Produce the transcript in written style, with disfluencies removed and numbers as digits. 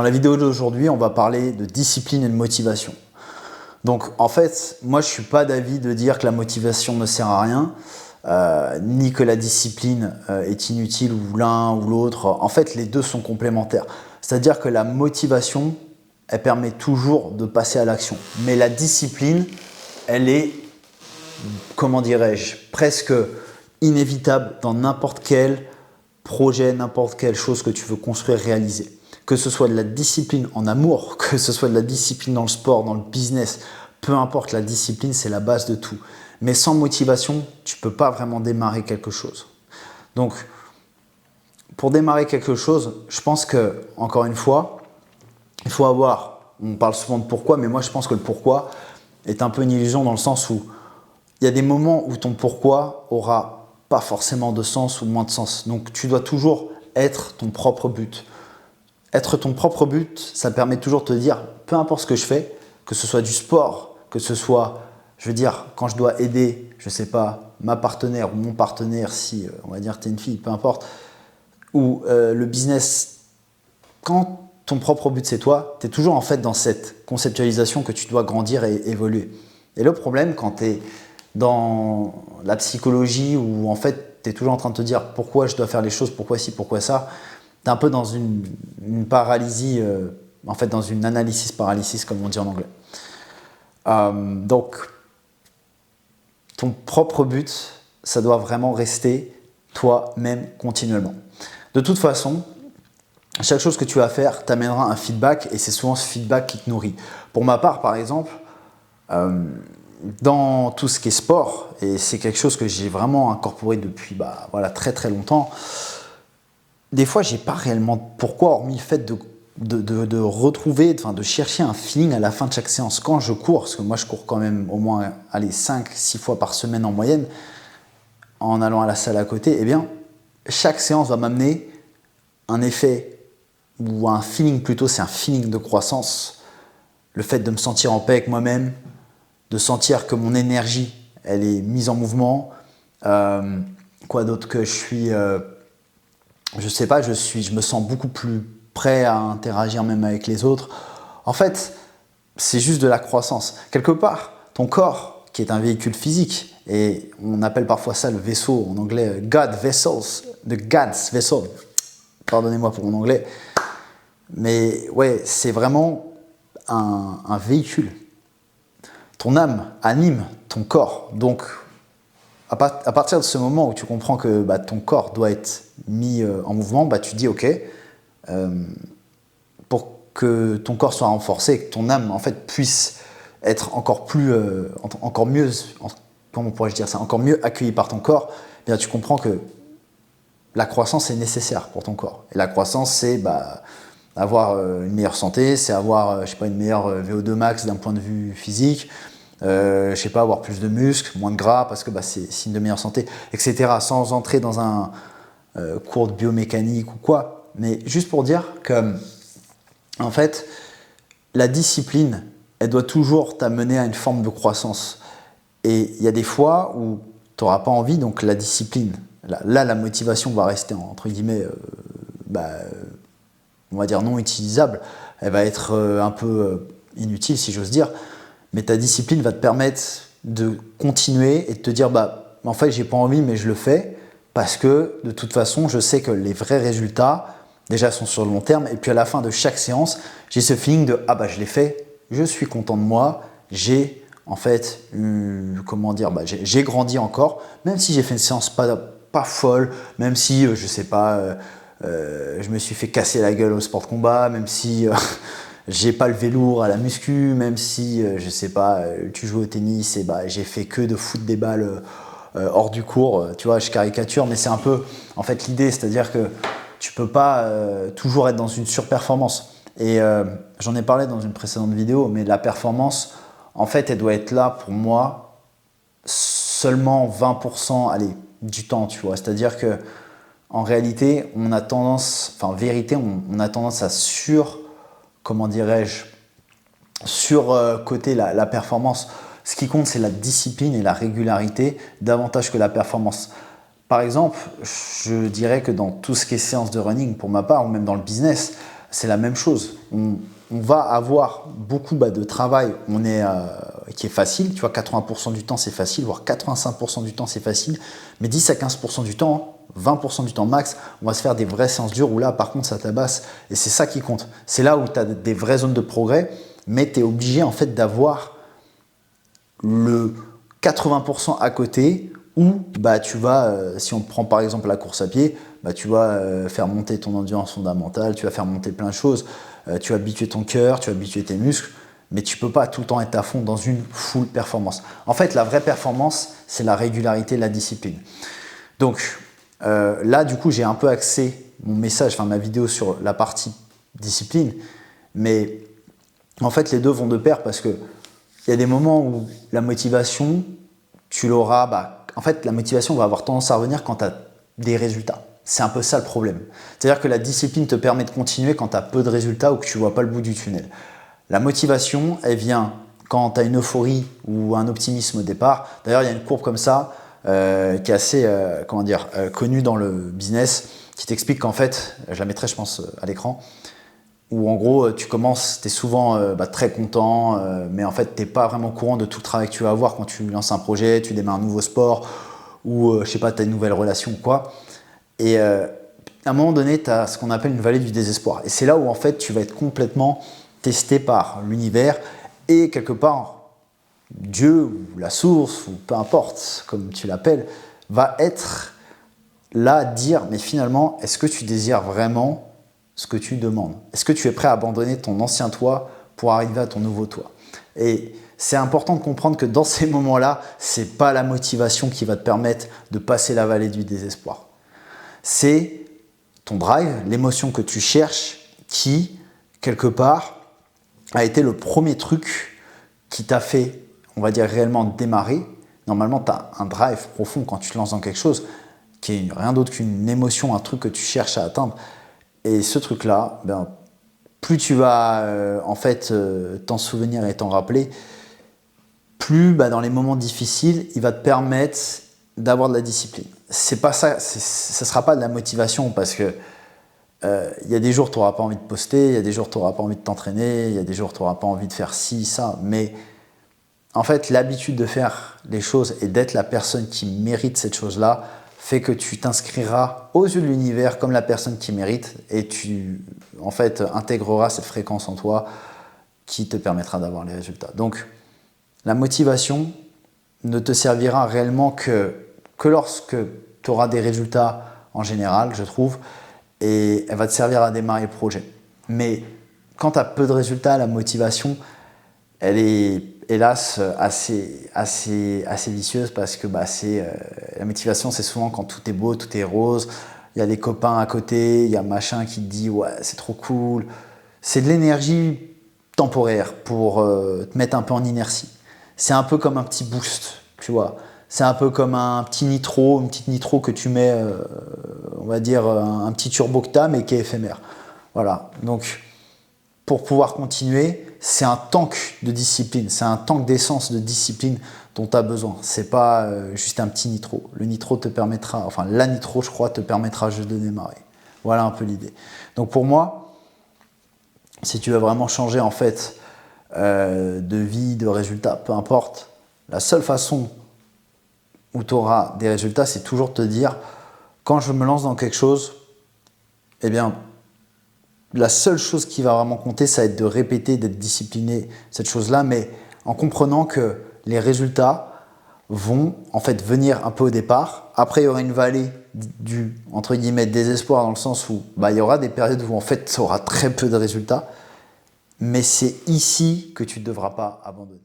Dans la vidéo d'aujourd'hui, on va parler de discipline et de motivation. Donc en fait, moi je ne suis pas d'avis de dire que la motivation ne sert à rien, ni que la discipline est inutile ou l'un ou l'autre. En fait, les deux sont complémentaires. C'est-à-dire que la motivation, elle permet toujours de passer à l'action. Mais la discipline, elle est, comment dirais-je, presque inévitable dans n'importe quel projet, n'importe quelle chose que tu veux construire, réaliser. Que ce soit de la discipline en amour, que ce soit de la discipline dans le sport, dans le business, peu importe, la discipline, c'est la base de tout. Mais sans motivation, tu ne peux pas vraiment démarrer quelque chose. Donc, pour démarrer quelque chose, je pense que, encore une fois, il faut avoir, on parle souvent de pourquoi, mais moi je pense que le pourquoi est un peu une illusion dans le sens où il y a des moments où ton pourquoi aura pas forcément de sens ou moins de sens. Donc, tu dois toujours être ton propre but. Être ton propre but, ça permet toujours de te dire, peu importe ce que je fais, que ce soit du sport, que ce soit, je veux dire, quand je dois aider, je ne sais pas, ma partenaire ou mon partenaire, si on va dire tu es une fille, peu importe, ou le business, quand ton propre but c'est toi, tu es toujours en fait dans cette conceptualisation que tu dois grandir et évoluer. Et le problème quand tu es dans la psychologie où en fait tu es toujours en train de te dire pourquoi je dois faire les choses, pourquoi ci, pourquoi ça, tu es un peu dans une paralysie, en fait dans une analysis paralysis comme on dit en anglais. Donc, ton propre but, ça doit vraiment rester toi-même continuellement. De toute façon, chaque chose que tu vas faire t'amènera un feedback et c'est souvent ce feedback qui te nourrit. Pour ma part, par exemple, dans tout ce qui est sport, et c'est quelque chose que j'ai vraiment incorporé depuis très très longtemps, des fois, j'ai pas réellement de pourquoi, hormis le fait de retrouver, de chercher un feeling à la fin de chaque séance. Quand je cours, parce que moi je cours quand même au moins 5-6 fois par semaine en moyenne, en allant à la salle à côté, eh bien, chaque séance va m'amener un effet, ou un feeling plutôt, c'est un feeling de croissance. Le fait de me sentir en paix avec moi-même, de sentir que mon énergie, elle est mise en mouvement. Quoi d'autre que je suis... je sais pas, je me sens beaucoup plus prêt à interagir même avec les autres. En fait, c'est juste de la croissance. Quelque part, ton corps, qui est un véhicule physique, et on appelle parfois ça le vaisseau, en anglais, God vessels, the God's vessel. Pardonnez-moi pour mon anglais. Mais ouais, c'est vraiment un véhicule. Ton âme anime ton corps. Donc, à partir de ce moment où tu comprends que ton corps doit être mis en mouvement, tu te dis ok, pour que ton corps soit renforcé et que ton âme en fait puisse être encore mieux, comment pourrais-je dire ça, encore mieux accueillie par ton corps, eh bien tu comprends que la croissance est nécessaire pour ton corps. Et la croissance, c'est avoir une meilleure santé, c'est avoir une meilleure VO2 max d'un point de vue physique. Avoir plus de muscles, moins de gras, parce que c'est signe de meilleure santé, etc. Sans entrer dans un cours de biomécanique ou quoi. Mais juste pour dire que, en fait, la discipline, elle doit toujours t'amener à une forme de croissance. Et il y a des fois où tu n'auras pas envie, donc la discipline, là la motivation va rester, entre guillemets, on va dire non utilisable. Elle va être un peu inutile, si j'ose dire. Mais ta discipline va te permettre de continuer et de te dire en fait j'ai pas envie mais je le fais parce que de toute façon je sais que les vrais résultats déjà sont sur le long terme et puis à la fin de chaque séance j'ai ce feeling de je l'ai fait, je suis content de moi, j'ai en fait j'ai grandi encore, même si j'ai fait une séance pas folle, même si je sais pas je me suis fait casser la gueule au sport de combat, même si j'ai pas levé lourd à la muscu, même si, je sais pas, tu joues au tennis et j'ai fait que de foutre des balles hors du cours. Tu vois, je caricature, mais c'est un peu, en fait, l'idée. C'est-à-dire que tu peux pas toujours être dans une surperformance. Et j'en ai parlé dans une précédente vidéo, mais la performance, en fait, elle doit être là, pour moi, seulement 20% du temps, tu vois. C'est-à-dire que en réalité, on a tendance à surcoter la performance. Ce qui compte, c'est la discipline et la régularité davantage que la performance. Par exemple, je dirais que dans tout ce qui est séance de running, pour ma part, ou même dans le business, c'est la même chose. on va avoir beaucoup de travail qui est facile. Tu vois, 80% du temps, c'est facile, voire 85% du temps, c'est facile. Mais 10 à 15% du temps, 20% du temps max, on va se faire des vraies séances dures où là, par contre, ça tabasse. Et c'est ça qui compte. C'est là où tu as des vraies zones de progrès, mais tu es obligé en fait d'avoir le 80% à côté où tu vas, si on prend par exemple la course à pied, tu vas faire monter ton endurance fondamentale, tu vas faire monter plein de choses, tu vas habituer ton cœur, tu vas habituer tes muscles, mais tu ne peux pas tout le temps être à fond dans une full performance. En fait, la vraie performance, c'est la régularité, la discipline. Donc là, du coup, j'ai un peu axé mon message, ma vidéo sur la partie discipline, mais en fait, les deux vont de pair parce que il y a des moments où la motivation, tu l'auras, en fait, la motivation va avoir tendance à revenir quand tu as des résultats. C'est un peu ça le problème. C'est-à-dire que la discipline te permet de continuer quand tu as peu de résultats ou que tu ne vois pas le bout du tunnel. La motivation, elle vient quand tu as une euphorie ou un optimisme au départ. D'ailleurs, il y a une courbe comme ça qui est assez connue dans le business qui t'explique qu'en fait, je la mettrai je pense à l'écran, où en gros tu commences, tu es souvent très content, mais en fait tu n'es pas vraiment au courant de tout le travail que tu vas avoir quand tu lances un projet, tu démarres un nouveau sport ou je sais pas, tu as une nouvelle relation ou quoi. Et à un moment donné, tu as ce qu'on appelle une vallée du désespoir. Et c'est là où en fait tu vas être complètement testé par l'univers et quelque part Dieu ou la source ou peu importe comme tu l'appelles va être là à te dire mais finalement est-ce que tu désires vraiment ce que tu demandes? Est-ce que tu es prêt à abandonner ton ancien toi pour arriver à ton nouveau toi? Et c'est important de comprendre que dans ces moments-là, ce n'est pas la motivation qui va te permettre de passer la vallée du désespoir. C'est ton drive, l'émotion que tu cherches qui, quelque part, a été le premier truc qui t'a fait, on va dire, réellement démarrer. Normalement, tu as un drive profond quand tu te lances dans quelque chose qui est rien d'autre qu'une émotion, un truc que tu cherches à atteindre. Et ce truc-là, plus tu vas t'en souvenir et t'en rappeler, plus dans les moments difficiles, il va te permettre d'avoir de la discipline. C'est pas ça, ça sera pas de la motivation parce que y a des jours où tu n'auras pas envie de poster, il y a des jours où tu n'auras pas envie de t'entraîner, il y a des jours où tu n'auras pas envie de faire ci, ça, mais en fait, l'habitude de faire les choses et d'être la personne qui mérite cette chose-là fait que tu t'inscriras aux yeux de l'univers comme la personne qui mérite et tu intégreras cette fréquence en toi qui te permettra d'avoir les résultats. Donc, la motivation ne te servira réellement que lorsque tu auras des résultats en général, je trouve, et elle va te servir à démarrer le projet. Mais quand tu as peu de résultats, la motivation, elle est hélas assez vicieuse parce que la motivation, c'est souvent quand tout est beau, tout est rose, il y a les copains à côté, il y a machin qui te dit « ouais, c'est trop cool ». C'est de l'énergie temporaire pour te mettre un peu en inertie. C'est un peu comme un petit boost, tu vois. C'est un peu comme un petit nitro, une petite nitro que tu mets, on va dire, un petit turbo que tu as, mais qui est éphémère. Voilà, donc pour pouvoir continuer, c'est un tank de discipline, c'est un tank d'essence de discipline dont tu as besoin. C'est pas juste un petit nitro. Le nitro te permettra, la nitro, je crois, te permettra juste de démarrer. Voilà un peu l'idée. Donc pour moi, si tu veux vraiment changer en fait de vie, de résultats, peu importe, la seule façon où tu auras des résultats, c'est toujours te dire, quand je me lance dans quelque chose, eh bien, la seule chose qui va vraiment compter, ça va être de répéter, d'être discipliné, cette chose-là, mais en comprenant que les résultats vont en fait venir un peu au départ. Après, il y aura une vallée du, entre guillemets, désespoir dans le sens où il y aura des périodes où en fait, tu auras très peu de résultats, mais c'est ici que tu ne devras pas abandonner.